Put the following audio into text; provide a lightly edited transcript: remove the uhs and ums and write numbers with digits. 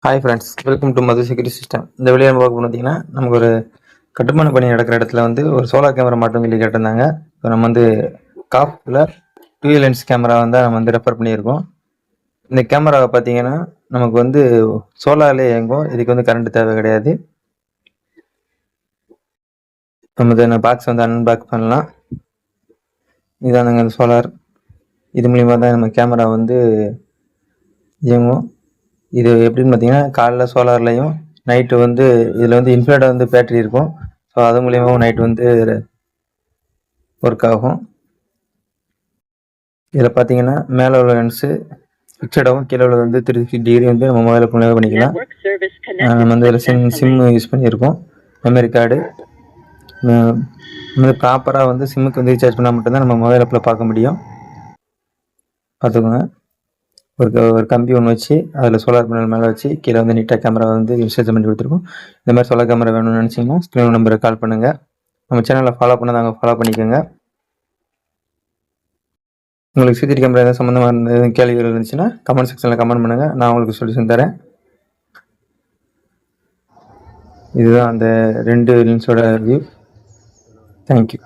Hi friends, welcome to Madhu security system. இந்த video பார்க்க பார்த்தீங்கன்னா நமக்கு ஒரு கட்டுமான பணி நடக்கிற இடத்துல வந்து ஒரு சோலார் கேமரா மாட்டும் சொல்லி கேட்டிருந்தாங்க. இப்போ நம்ம வந்து காஃபில் 2 லென்ஸ் கேமரா வந்து நம்ம வந்து ரெஃபர் பண்ணியிருக்கோம். இந்த கேமராவை பார்த்தீங்கன்னா நமக்கு வந்து சோலார்லேயே இயங்கும். இதுக்கு வந்து கரண்ட் தேவை கிடையாது. நம்ம இந்த பாக்ஸ் வந்து அன்பாக் பண்ணலாம். இதானுங்க அந்த சோலார். இது மூலிமா தான் நம்ம கேமரா வந்து இயங்கும். இது எப்படின்னு பார்த்தீங்கன்னா காலைல சோலார்லையும் நைட்டு வந்து இதில் வந்து இன்ஃபினிட்டாக வந்து பேட்டரி இருக்கும். ஸோ அது மூலியமாகவும் நைட் வந்து ஒர்க் ஆகும். இதில் பார்த்தீங்கன்னா மேலே உள்ள லென்ஸு ஃபிக்சடாகவும் கீழே உள்ள வந்து 360 டிகிரி வந்து நம்ம மொபைலில் பண்ணிக்கலாம். நம்ம வந்து இதில் சிம் யூஸ் பண்ணியிருக்கோம். மெமரி கார்டு வந்து ப்ராப்பராக வந்து சிம்முக்கு வந்து ரீசார்ஜ் பண்ணால் மட்டும்தான் நம்ம மொபைல் ஆப்பில் பார்க்க முடியும். பார்த்துக்கோங்க. ஒரு கம்பி ஒன்று வச்சு அதில் சோலார் பேனல் மேலே வச்சு கீழே வந்து நீட்டாக கேமரா வந்து விசேஷம் பண்ணி கொடுத்துருக்கோம். இந்த மாதிரி சோலார் கேமரா வேணும்னு நினச்சிங்கன்னா ஸ்க்ரீன் நம்பருக்கு கால் பண்ணுங்கள். நம்ம சேனலில் ஃபாலோ பண்ணாங்க ஃபாலோ பண்ணிக்கோங்க. உங்களுக்கு சிசிடிவி கேமரா எதாவது சம்மந்தமாக கேள்விகள் இருந்துச்சுன்னா கமெண்ட் செக்ஷனில் கமெண்ட் பண்ணுங்கள். நான் உங்களுக்கு சொல்யூஷன் தரேன். இதுதான் அந்த 2 லென்ஸோட வியூ. தேங்க்யூ.